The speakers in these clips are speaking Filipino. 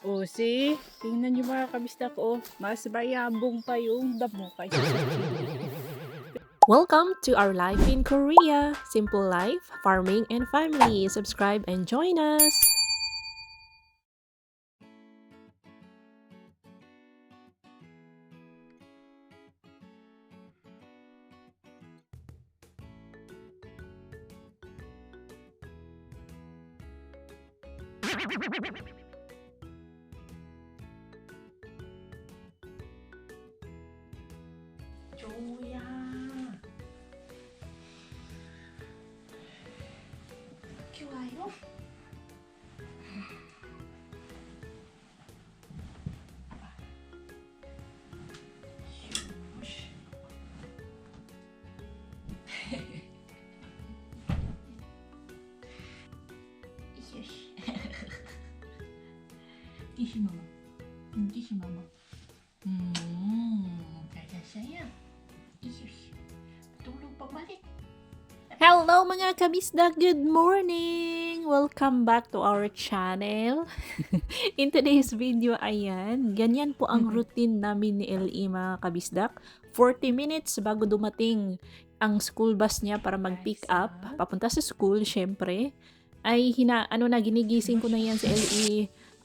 O, see? Tingnan niyo mga kabisdak, oh. Mas bayabong pa yung damo kaysa sa Welcome to our life in Korea. Simple life, farming, and family. Subscribe and join us. Joya. 좋아요? Tishi mama. Tishi mama. 잘 잤어요? 이슈시. tulog pa balik. Hello mga kabisdak! Good morning! Welcome back to our channel. In today's video, ayan, ganyan po ang routine namin ni LE mga kabisdak. 40 minutes bago dumating ang school bus niya para mag-pick up, papunta sa school, syempre, ay ginigising ko na yan si LE,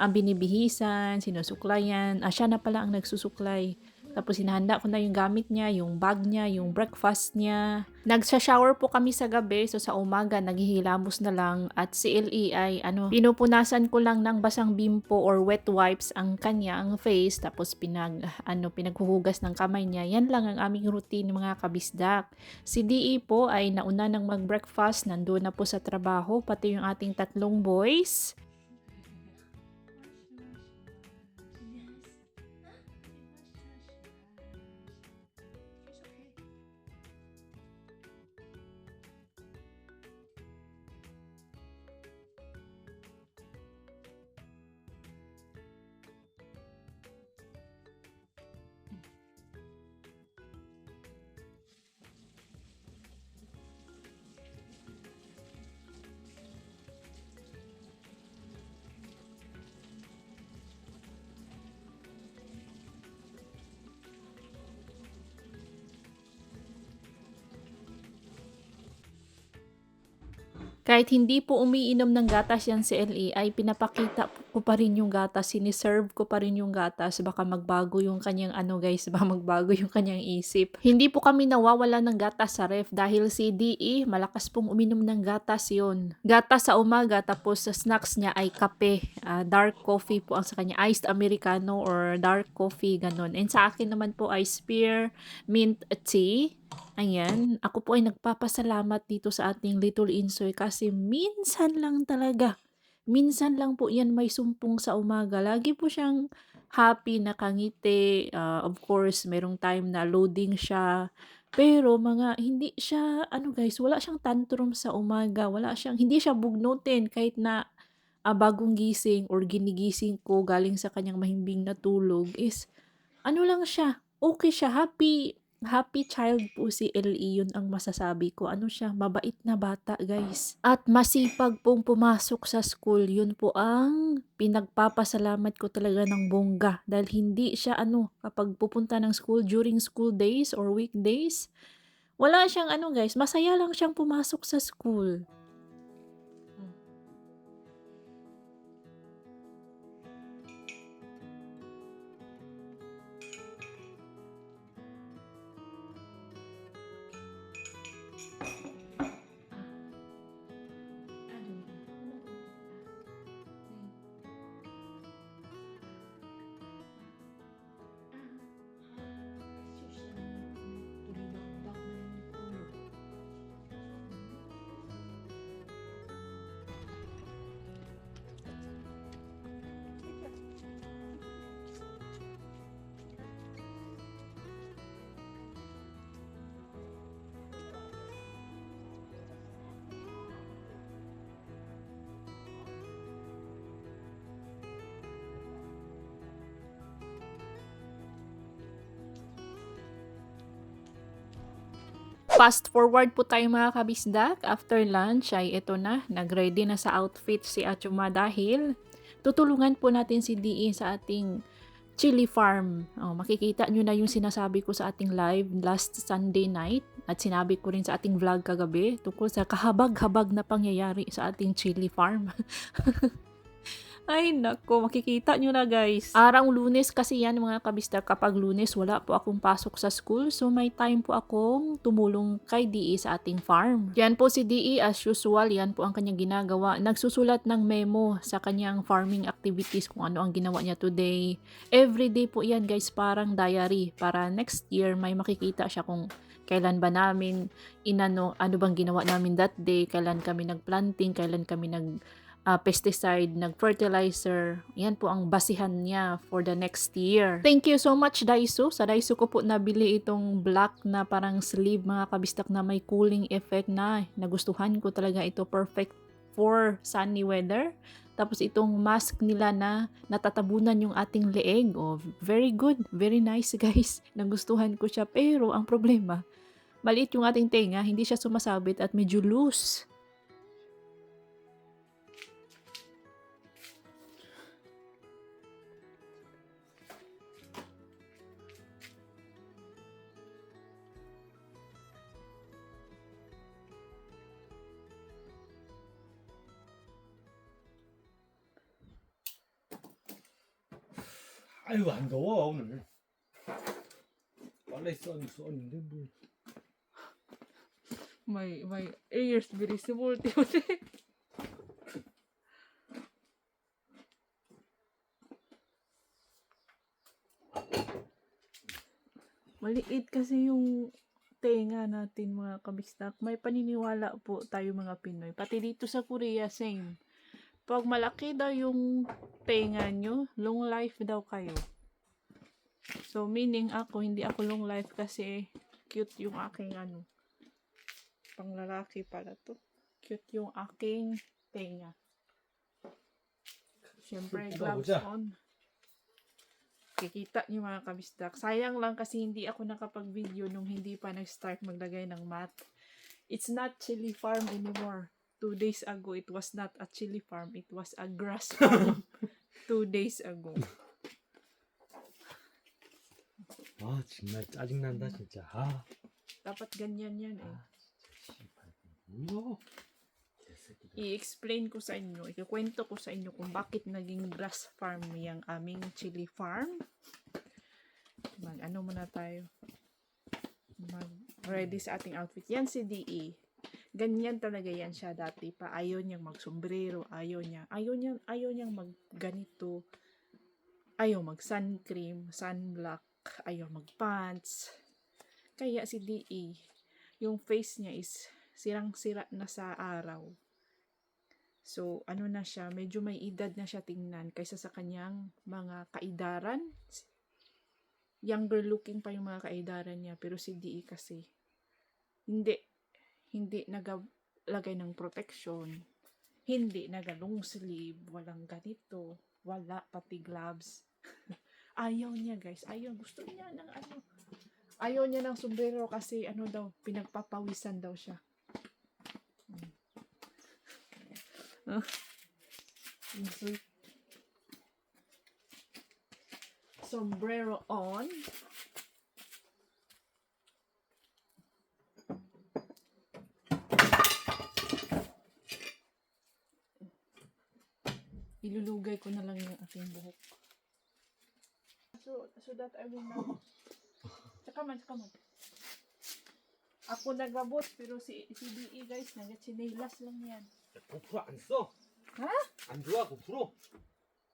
ang binibihisan, sinusuklayan, siya na pala ang nagsusuklay. Tapos hinahanda ko na yung gamit niya, yung bag niya, yung breakfast niya. Nagsha-shower po kami sa gabi, so sa umaga naghihilamos na lang at si LE ay pinupunasan ko lang ng basang bimpo or wet wipes ang kanyang face, tapos pinaghuhugas ng kamay niya. Yan lang ang aming routine mga kabisdak. Si DE po ay nauna nang mag-breakfast, nandoon na po sa trabaho, pati yung ating tatlong boys. Kahit hindi po umiinom ng gatas yan si LE, ay pinapakita ko pa rin yung gatas, siniserve ko pa rin yung gatas, baka magbago yung kanyang guys, baka magbago yung kanyang isip. Hindi po kami nawawala ng gatas sa ref dahil si DE, malakas pong uminom ng gatas yon. Gatas sa umaga, tapos sa snacks niya ay kape, dark coffee po ang sa kanya, iced americano or dark coffee, ganun. And sa akin naman po ay spear mint tea. Ayan, ako po ay nagpapasalamat dito sa ating Little Insoy kasi minsan lang po yan may sumpong sa umaga. Lagi po siyang happy, nakangiti. Of course, merong time na loading siya. Pero hindi siya, guys, wala siyang tantrum sa umaga. Hindi siya bugnutin kahit na bagong gising or ginigising ko galing sa kanyang mahimbing na tulog is lang siya, okay siya, happy child po si LE, yun ang masasabi ko. Siya, mabait na bata, guys. At masipag pong pumasok sa school, yun po ang pinagpapasalamat ko talaga ng bongga. Dahil hindi siya kapag pupunta ng school during school days or weekdays, wala siyang guys, masaya lang siyang pumasok sa school. Fast forward po tayo mga kabisdak. After lunch ay ito na, nag-ready na sa outfit si Achuma dahil tutulungan po natin si DE sa ating chili farm. Oh, makikita nyo na yung sinasabi ko sa ating live last Sunday night at sinabi ko rin sa ating vlog kagabi tungkol sa kahabag-habag na pangyayari sa ating chili farm. Ay nako, makikita nyo na guys. Araw Lunes kasi yan mga kabisdak. Kapag Lunes wala po akong pasok sa school, so may time po akong tumulong kay DE sa ating farm. Yan po si DE as usual, yan po ang kanyang ginagawa. Nagsusulat ng memo sa kanyang farming activities kung ano ang ginawa niya today. Everyday po yan guys, parang diary. Para next year may makikita siya kung kailan ba namin ano bang ginawa namin that day, kailan kami nagplanting, kailan kami pesticide, nag-fertilizer. Yan po ang basihan niya for the next year. Thank you so much Daiso. Sa Daiso ko po nabili itong black na parang sleeve mga kabistak na may cooling effect na. Nagustuhan ko talaga ito. Perfect for sunny weather. Tapos itong mask nila na natatabunan yung ating leeg. Oh, very good. Very nice guys. Nagustuhan ko siya. Pero ang problema, maliit yung ating tenga. Hindi siya sumasabit at medyo loose. 아유 안 더워 오늘. 빨래 썼는데 뭐. My ears very small. Maliit kasi yung tenga natin mga kabistak. May paniniwala po tayo mga Pinoy. Pati dito sa Korea, same. Pag malaki daw yung tenga nyo, long life daw kayo. So, meaning ako, hindi ako long life kasi cute yung aking pang lalaki pala to. Cute yung aking tenga. Siyempre, gloves on. Kikita niyo mga kabistak. Sayang lang kasi hindi ako nakapag-video nung hindi pa nag-start maglagay ng mat. It's not chili farm anymore. 2 days ago, it was not a chili farm. It was a grass farm. 2 days ago. 아 정말 짜증난다 진짜. 아. Dapat ganyan yan eh. 뭐야? I-explain ko sa inyo, ikikwento ko sa inyo kung bakit naging grass farm yung aming chili farm. Ano muna tayo. Ready sa ating outfit. Yan si DE. Ganyan talaga yan siya dati pa. Ayaw niyang magsombrero. Ayaw niyang magganito. Ayaw mag sun cream, sunblock. Ayaw mag pants. Kaya si DE, yung face niya is sirang-sira na sa araw. So, ano na siya, medyo may edad na siya tingnan kaysa sa kanyang mga kaedaran. Younger looking pa yung mga kaedaran niya. Pero si DE kasi, hindi nagalagay ng protection, hindi nagalong sleeve, walang ganito, wala pati gloves. Ayaw niya guys, gusto niya ng ayaw niya ng sombrero kasi daw, pinagpapawisan daw siya. Sombrero on. Ilulugay ko na lang yung aking buhok. So that I will not. Tsaka man. Ako nagabot pero si DE guys, nag-chinelas lang yan. 고프로 안 써? Ha? 안 좋아 고프로?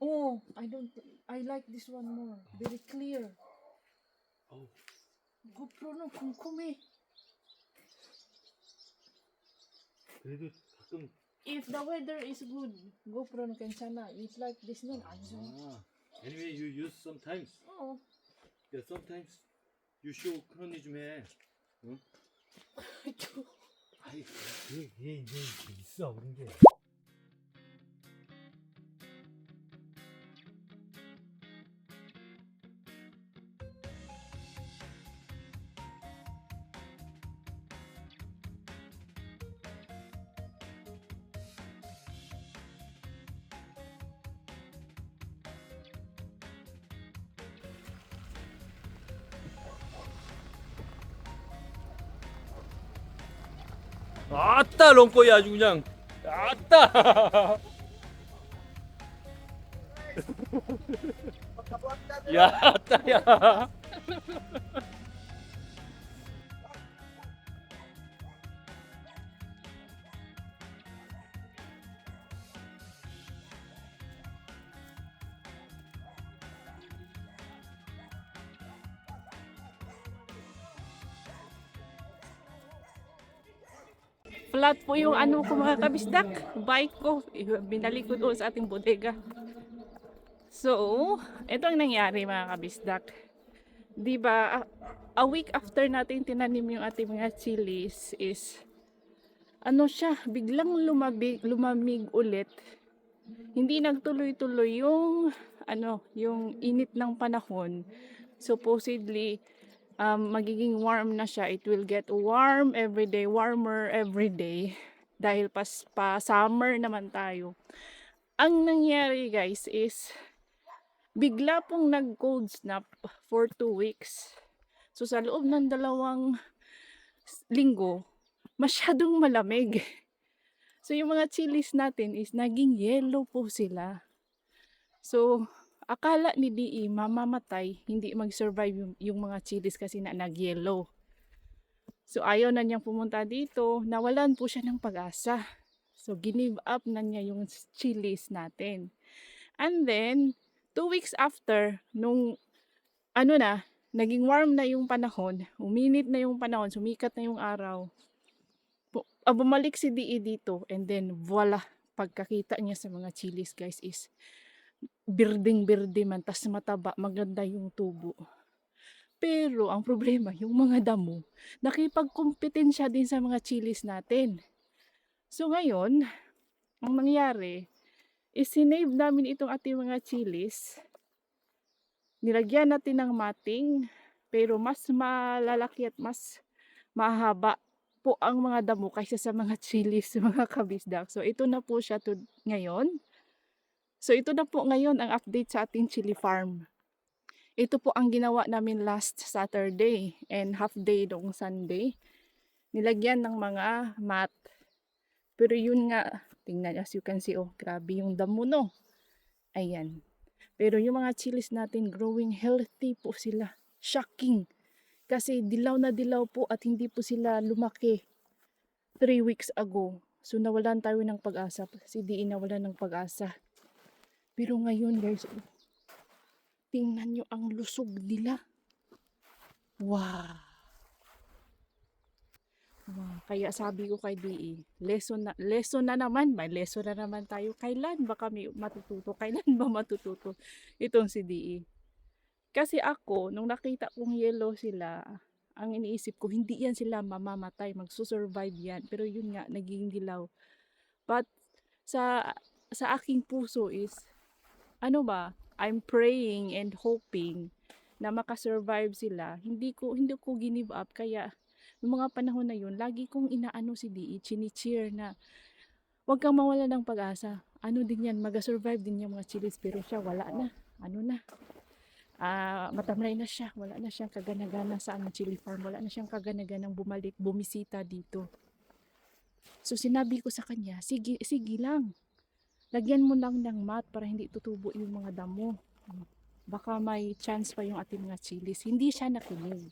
Oh, I like this one more. Very clear. 어우. GoPro는 궁금해. 그래도 가끔. If the weather is good, GoPro는 괜찮아. It's like this nun, 안 좋아. Anyway, you use sometimes. Oo. Yeah, sometimes you show 그런 일 좀 해. 응? 아이, 얘 있어 그런 게. 아따 롱꼬이 아주 그냥 아따 야 아따야 Flat po yung ano ko mga kabisdak. Bike ko. Binalik ko doon sa ating bodega. So, ito ang nangyari mga kabisdak. Di ba, a week after natin tinanim yung ating mga chilies is, ano siya, biglang lumamig ulit. Hindi nagtuloy-tuloy yung, yung init ng panahon. Supposedly, magiging warm na siya. It will get warm every day, warmer every day. Dahil pa summer naman tayo. Ang nangyari guys is, bigla pong nag-cold snap for 2 weeks. So sa loob ng 2 linggo, masyadong malamig. So yung mga chilies natin is naging yellow po sila. So akala ni DE mamamatay, hindi mag-survive yung mga chilies kasi na nag-yellow. So ayaw na niyang pumunta dito, nawalan po siya ng pag-asa. So give up na niya yung chilies natin. And then 2 weeks after, nung naging warm na yung panahon, uminit na yung panahon, sumikat na yung araw, bumalik si DE dito, and then voila, pagkakita niya sa mga chilies guys is birding-birdi man, tas mataba, maganda yung tubo. Pero ang problema, yung mga damo, nakipagkumpetensya din sa mga chilies natin. So ngayon, ang nangyari, isinave namin itong ating mga chilies. Nilagyan natin ng mating, pero mas malalaki at mas mahaba po ang mga damo kaysa sa mga chilies, mga kabisdak. So ito na po siya ngayon. So ito na po ngayon ang update sa ating chili farm. Ito po ang ginawa namin last Saturday and half day noong Sunday. Nilagyan ng mga mat. Pero yun nga, tingnan as you can see, oh, grabe yung damo no. Ayan. Pero yung mga chilies natin, growing healthy po sila. Shocking. Kasi dilaw na dilaw po at hindi po sila lumaki 3 weeks ago. So nawalan tayo ng pag-asa. Si DE nawalan ng pag-asa. Pero ngayon guys, tingnan nyo ang lusog nila. Wow. Wow. Kaya sabi ko kay DE, lesson na naman. May lesson na naman tayo. Kailan ba kami matututo? Kailan ba matututo itong si DE? Kasi ako, nung nakita kong yellow sila, ang iniisip ko, hindi yan sila mamamatay. Magsusurvive yan. Pero yun nga, naging dilaw. But sa aking puso is, I'm praying and hoping na makasurvive sila. Hindi ko give up. Kaya, noong mga panahon na yun, lagi kong inaano si DE, chini-cheer na, huwag kang mawala ng pag-asa. Ano din yan, mag-survive din yung mga chilies. Pero siya, wala na. Matamlay na siya. Wala na siyang kagana-gana sa aming chili farm. Wala na siyang kagana-ganang bumisita dito. So, sinabi ko sa kanya, sige lang. Lagyan mo lang ng mat para hindi tutubo yung mga damo. Baka may chance pa yung ating mga chilies. Hindi siya nakinig.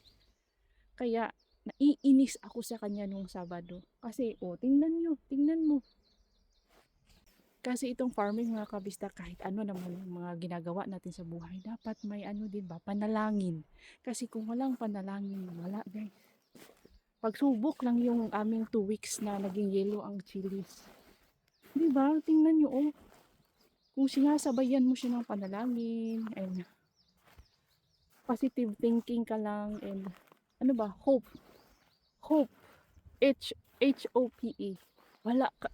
Kaya, naiinis ako sa kanya nung Sabado. Kasi, tingnan mo. Kasi itong farming mga kabista, kahit ano naman yung mga ginagawa natin sa buhay, dapat may din ba, panalangin. Kasi kung walang panalangin, wala guys. Pagsubok lang yung aming 2 weeks na naging yellow ang chilies. Diba? Tingnan nyo kung sinasabayan mo siya ng panalangin, and positive thinking ka lang, and hope. H-O-P-E. Wala ka.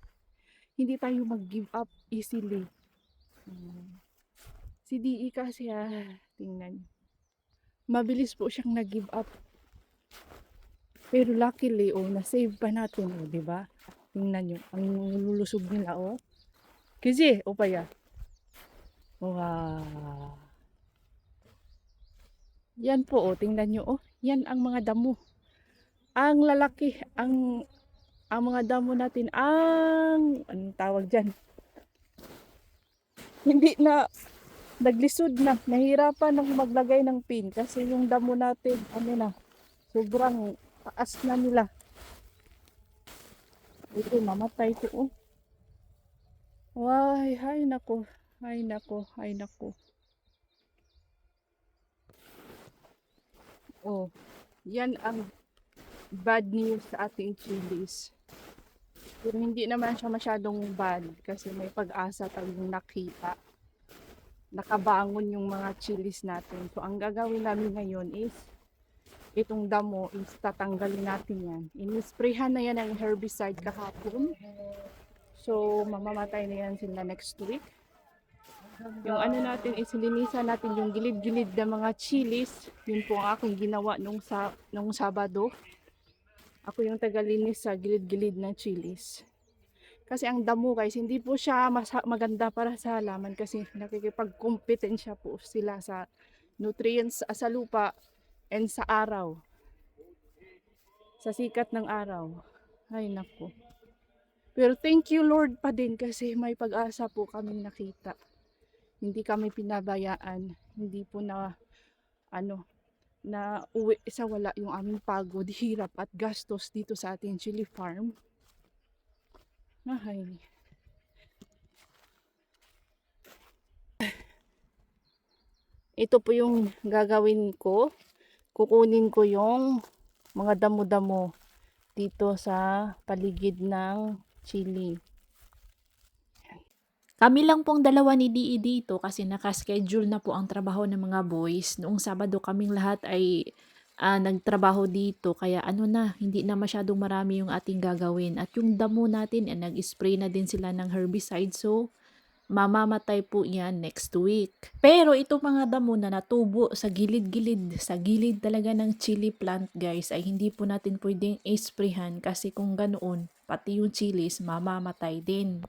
Hindi tayo mag-give up easily. Si DE kasi tingnan. Mabilis po siyang nag-give up. Pero luckily, na-save pa natin, di ba? Tingnan nyo, ang lulusog nila, Kasi, paya. Wow. Yan po, tingnan nyo, yan ang mga damo. Ang lalaki, ang ang mga damo natin anong tawag dyan? Hindi na, naglisod na. Nahirapan ng maglagay ng pin kasi yung damo natin, ano na, sobrang taas na nila. Ito, mamatay ito. Oh. Why, ay nako, ay nako, ay nako. Oh, yan ang bad news sa ating chilies. Pero hindi naman siya masyadong bad kasi may pag-asa tayong nakita. Nakabangon yung mga chilies natin. So, ang gagawin namin ngayon is itong damo is tatanggalin natin yan. Inisprayhan na yan ng herbicide kahapon. So, mamamatay na yan sila next week. Yung ano natin is linisan natin yung gilid-gilid na mga chilies. Yun po ang aking ginawa nung Sabado. Ako yung tagalinis sa gilid-gilid ng chilies. Kasi ang damo guys, hindi po siya maganda para sa halaman kasi nakikipagkompetensya po sila sa nutrients sa lupa and sa araw. Sa sikat ng araw. Ay nako. Pero thank you Lord pa din kasi may pag-asa po kaming nakita. Hindi kami pinabayaan. Hindi po na uwi sa wala yung aming pagod, hirap at gastos dito sa ating chili farm. Ay. Ito po yung gagawin ko. Kukunin ko yung mga damo-damo dito sa paligid ng chili. Kami lang pong dalawa ni DE dito kasi nakaschedule na po ang trabaho ng mga boys. Noong Sabado kaming lahat ay nagtrabaho dito kaya hindi na masyadong marami yung ating gagawin. At yung damo natin nag-spray na din sila ng herbicide so mamamatay po yan next week. Pero itong mga damo na natubo sa gilid talaga ng chili plant guys ay hindi po natin pwedeng isprayhan kasi kung ganoon pati yung chilies mamamatay din.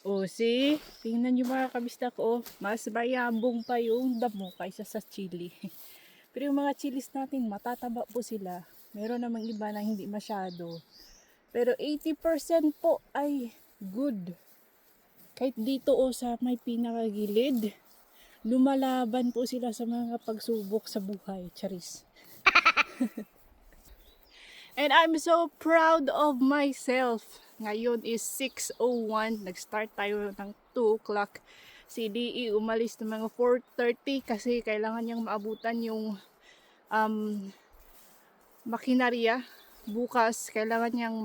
O see, tingnan nyo mga kabista ko, mas bayambong pa yung damo kaysa sa chili. Pero yung mga chilis natin, matataba po sila. Meron namang iba na hindi masyado. Pero 80% po ay good. Kahit dito o sa may pinakagilid, lumalaban po sila sa mga pagsubok sa buhay. Charis. And I'm so proud of myself. Ngayon is 6:01. Nag-start tayo ng 2 o'clock. Si DE umalis ng mga 4:30 kasi kailangan niyang maabutan yung makinarya. Bukas kailangan niyang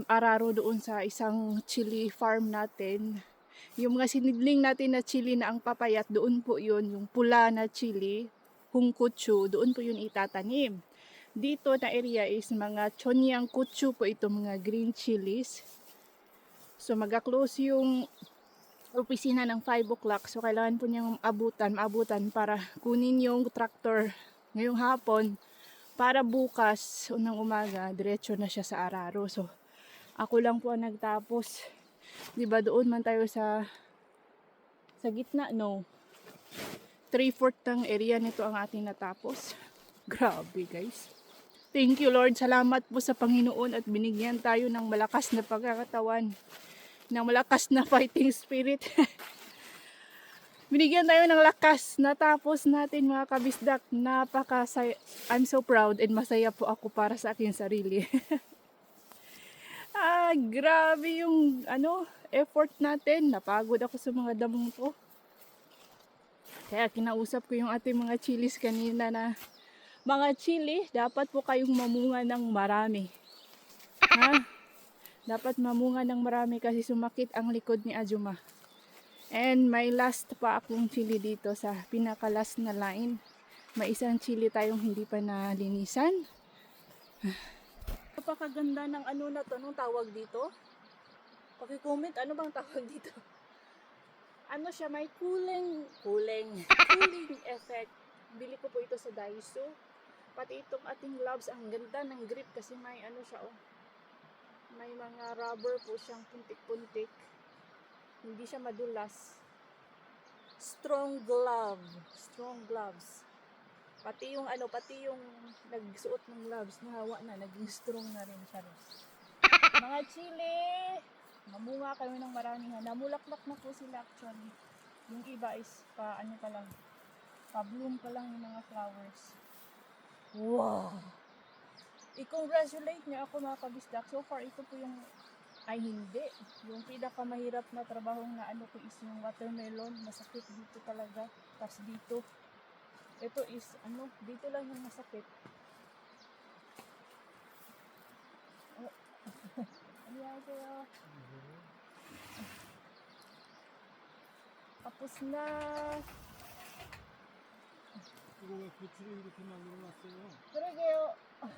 araro doon sa isang chili farm natin. Yung mga sinidling natin na chili na ang papayat, doon po yun, yung pula na chili. hungkutsu, doon po yun itatanim. Dito na area is mga chonyang kutsu po ito, mga green chilies. So mag-close yung opisina ng 5 o'clock. So kailangan po niyang maabutan para kunin yung tractor ngayong hapon para bukas unang umaga diretso na siya sa Araro. So ako lang po ang nagtapos. 'Di ba doon man tayo sa gitna, no? 3/4 ng area nito ang ating natapos. Grabe, guys. Thank you, Lord. Salamat po sa Panginoon at binigyan tayo ng malakas na pagkakatawan, ng malakas na fighting spirit. Binigyan tayo ng lakas. Natapos natin, mga kabisdak. I'm so proud and masaya po ako para sa aking sarili. Grabe yung effort natin. Napagod ako sa mga damong to. Kaya kinausap ko yung ating mga chilis kanina na, mga chili, dapat po kayong mamunga ng marami. Ha? Dapat mamunga ng marami kasi sumakit ang likod ni Ajuma. And may last pa akong chili dito sa pinaka-last na line. May isang chili tayong hindi pa nalinisan. Napakaganda ng na to, anong tawag dito? Paki-comment, ano bang tawag dito? Ano siya, may cooling effect. Bili ko po ito sa Daiso. Pati itong ating gloves, ang ganda ng grip kasi may siya, may mga rubber po siyang puntik-puntik. Hindi siya madulas. Strong gloves. Pati yung nagsuot ng gloves, nahawa na, naging strong na rin siya. Mga chili, mamunga kayo ng maramihan. Namulaklak na po sila actually. Yung iba is pa-bloom pa lang yung mga flowers. Wow! I-congratulate niyo ako, mga kabisdak. So far, ito po yung hindi. Yung pinakamahirap na trabahong na ko is yung watermelon. Masakit dito talaga. Tapos dito. Ito is dito lang yung masakit. 안녕하세요. tapos na. 이거 왜 고추를 이렇게 만들어놨어요? 그러게요. 아이고.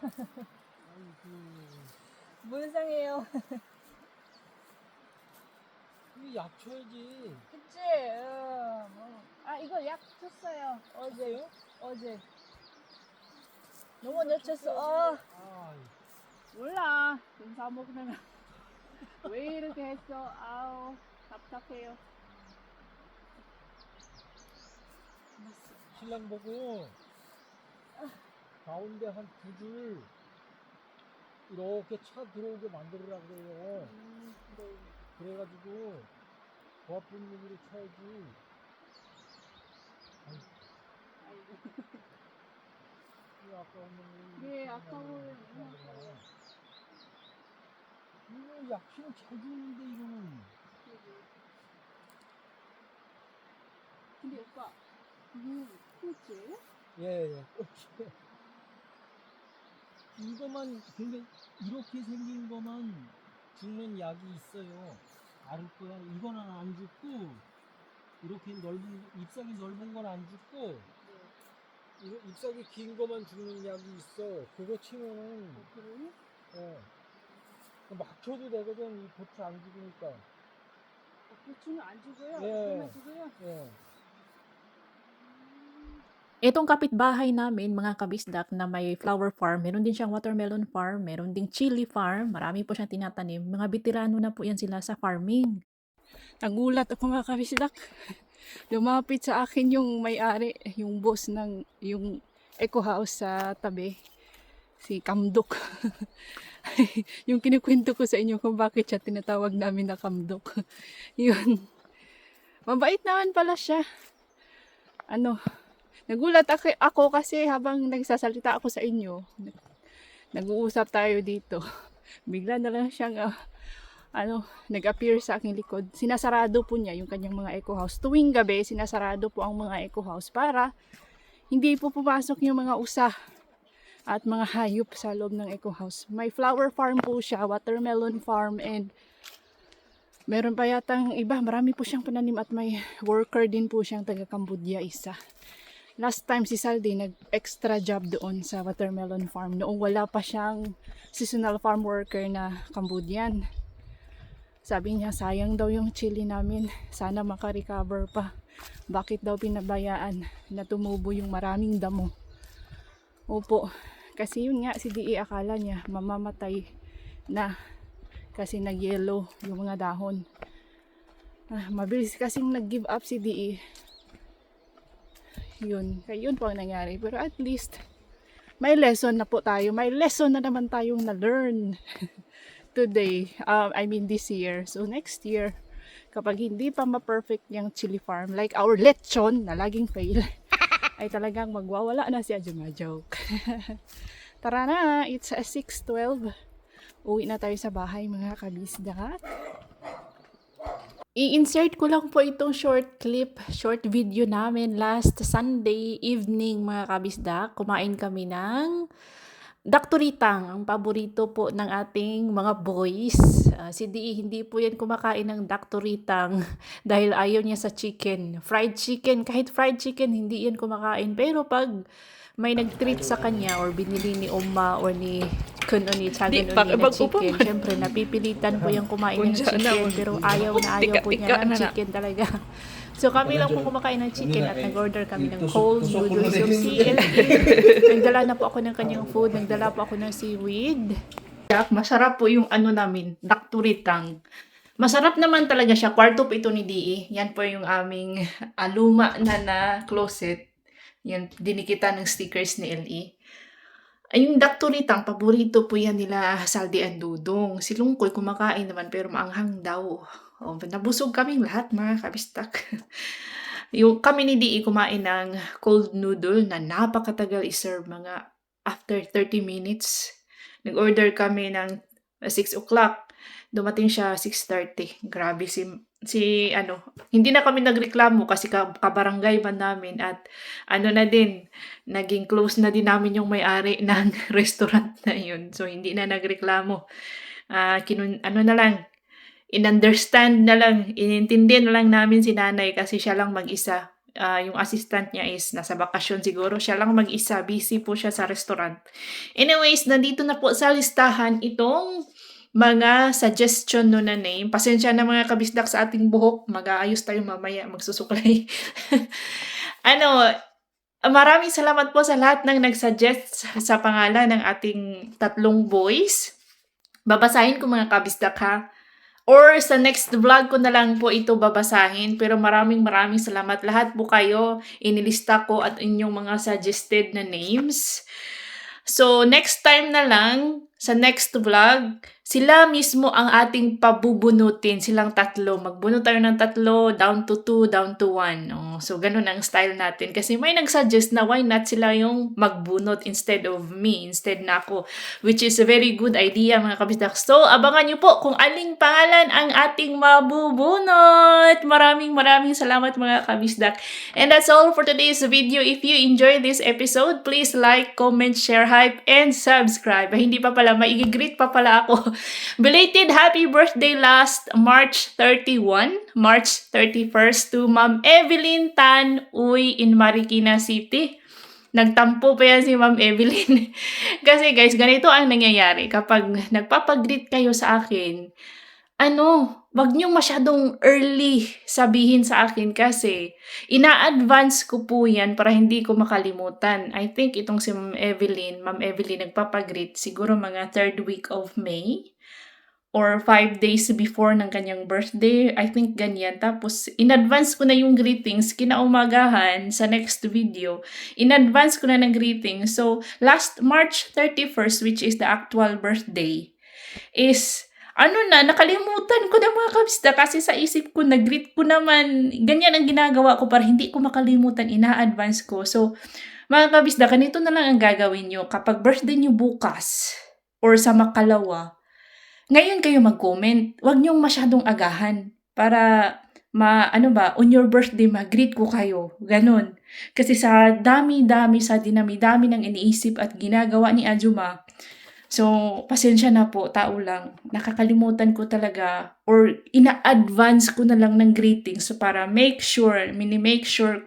불쌍해요. 이거 약 줘야지. 그치? 이거 약 줬어요. 어제요? 어제. 너무 늦췄어. 몰라. 좀 사먹으면. 왜 이렇게 했어? 아우, 답답해요. 신랑 보고 가운데 한 2줄 이렇게 차 들어오게 만들으라 그래요. 네. 그래가지고 고압 분무기로 쳐야지. 아이고. 이거 아까운 놈이. 네, 아까워요. 이거 약실은 잘 주는데 이거는. 근데 오빠, 꽃이에요? 예. 이거만 근데 이렇게 생긴 거만 죽는 약이 있어요. 알을 거야. 이거는 안 죽고 이렇게 잎사귀 넓은 건 안 죽고 이거 잎사귀 긴 거만 죽는 약이 있어. 그거 치면은 그래요? 막 쳐도 되거든. 이 고추 안 죽으니까. 고추는 안 죽어요? 예. 이거만 죽어요? 예. Itong kapitbahay namin, mga kabisdak, na may flower farm, meron din siyang watermelon farm, meron ding chili farm, marami po siyang tinatanim. Mga veterano na po yan sila sa farming. Nagulat ako, mga kabisdak. Lumapit sa akin yung may-ari, yung boss ng yung eco house sa tabi. Si Kamdok. Yung kinikwento ko sa inyo kung bakit siya tinatawag namin na Kamdok. Yun. Mabait naman pala siya. Nagulat ako kasi habang nagsasalita ako sa inyo, nag-uusap tayo dito. Bigla na lang siyang nag-appear sa aking likod. Sinasarado po niya yung kanyang mga eco house. Tuwing gabi, sinasarado po ang mga eco house para hindi po pumasok yung mga usa at mga hayop sa loob ng eco house. May flower farm po siya, watermelon farm, and meron pa yatang iba. Marami po siyang pananim at may worker din po siyang taga Cambodia isa. Last time si Saldi nag-extra job doon sa watermelon farm. Noong wala pa siyang seasonal farm worker na Cambodian. Sabi niya, sayang daw yung chili namin. Sana makarecover pa. Bakit daw pinabayaan na tumubo yung maraming damo? Opo. Kasi yun nga, si DE akala niya mamamatay na. Kasi nag-yellow yung mga dahon. Mabilis kasing nag-give up si DE. Yun. Kaya yun po ang nangyari. Pero at least, may lesson na po tayo. May lesson na naman tayong na-learn today. I mean this year. So next year, kapag hindi pa ma-perfect yung chili farm, like our lechon na laging fail, ay talagang magwawala na si Ajumajoke. Tara na, it's 6:12. Uwi na tayo sa bahay mga kabisda. I-insert ko lang po itong short video namin last Sunday evening mga kabisda. Kumain kami ng dakturitang, ang paborito po ng ating mga boys. Si DE hindi po yan kumakain ng dakturitang dahil ayaw niya sa chicken. Fried chicken, kahit fried chicken hindi yan kumakain. Pero pag may nag-treat sa kanya or binili ni Oma or ni kuno ni Chagan na chicken, syempre napipilitan po yung kumain ng chicken pero ayaw po niya ng chicken talaga. So kami lang po kumakain ng chicken at nag-order kami ng cold noodles. Yung si LE, nagdala na po ako ng kanyang food, nagdala po ako ng seaweed. Masarap po yung ano namin, dakturitang. Masarap naman talaga siya. Kwarto po ito ni DE. Yan po yung aming luma na closet. Yan, dinikitan ng stickers ni LE. Ay, yung dakturitang, paborito po yan nila Saldi and Dudong. Si Lungkoy kumakain naman pero maanghang daw. Nabusog kaming lahat mga kabistak. Yung kami ni DE kumain ng cold noodle na napakatagal i-serve, mga after 30 minutes. Nag-order kami ng 6 o'clock. Dumating siya 6:30. Grabe hindi na kami nagreklamo kasi kabarangay ba namin at na din, naging close na din namin yung may-ari ng restaurant na yun. So, hindi na nagreklamo. Na lang, in-understand na lang, inintindihan na lang namin si nanay kasi siya lang mag-isa. Yung assistant niya is nasa bakasyon siguro. Siya lang mag-isa. Busy po siya sa restaurant. Anyways, nandito na po sa listahan itong mga suggestion no na name. Pasensya na mga kabisdak sa ating buhok. Mag-aayos tayo mamaya. Magsusuklay. Maraming salamat po sa lahat ng nag-suggest sa pangalan ng ating tatlong boys. Babasahin ko mga kabisdak ha. Or sa next vlog ko na lang po ito babasahin. Pero maraming salamat. Lahat po kayo, inilista ko at inyong mga suggested na names. So, next time na lang, sa next vlog, sila mismo ang ating pabubunutin. Silang tatlo. Magbunot tayo ng tatlo, down to 2, down to 1. So, ganun ang style natin. Kasi may nag-suggest na why not sila yung magbunot instead of me, instead na ako. Which is a very good idea mga kabisdak. So, abangan nyo po kung aling pangalan ang ating mabubunot. Maraming salamat mga kabisdak. And that's all for today's video. If you enjoyed this episode, please like, comment, share, hype, and subscribe. Hindi pa pala, maigigreet pa pala ako. Belated happy birthday last March 31, March 31st to Ma'am Evelyn Tan Uy in Marikina City. Nagtampo pa yan si Ma'am Evelyn. Kasi guys, ganito ang nangyayari. Kapag nagpapagreet kayo sa akin, wag niyong masyadong early sabihin sa akin kasi ina-advance ko po yan para hindi ko makalimutan. I think itong si Ma'am Evelyn nagpapagreet siguro mga 3rd week of May or 5 days before ng kanyang birthday. I think ganyan. Tapos, in-advance ko na yung greetings kinaumagahan sa next video. In-advance ko na ng greetings. So, last March 31st, which is the actual birthday, is nakalimutan ko na mga kabisda kasi sa isip ko, nag-greet ko naman. Ganyan ang ginagawa ko para hindi ko makalimutan, ina-advance ko. So, mga kabisda, ganito na lang ang gagawin nyo. Kapag birthday nyo bukas or sa makalawa, ngayon kayo mag-comment. Huwag nyong masyadong agahan para on your birthday, mag-greet ko kayo. Ganon. Kasi sa dami-dami ng iniisip at ginagawa ni Ajuma, so, pasensya na po, tao lang. Nakakalimutan ko talaga or ina-advance ko na lang ng greetings para make sure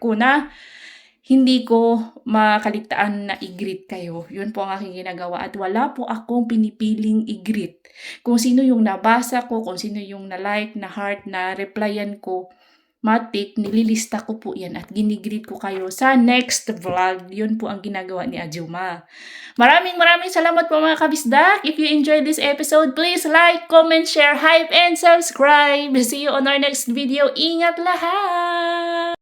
ko na hindi ko makaligtaan na i-greet kayo. Yun po ang aking ginagawa at wala po akong pinipiling i-greet. Kung sino yung nabasa ko, kung sino yung na-like, na-heart, na replyan ko, matik, nililista ko po yan at ginigreet ko kayo sa next vlog. Yun po ang ginagawa ni Ajuma. Maraming salamat po mga kabisdak. If you enjoyed this episode, please like, comment, share, hype, and subscribe. See you on our next video. Ingat lahat!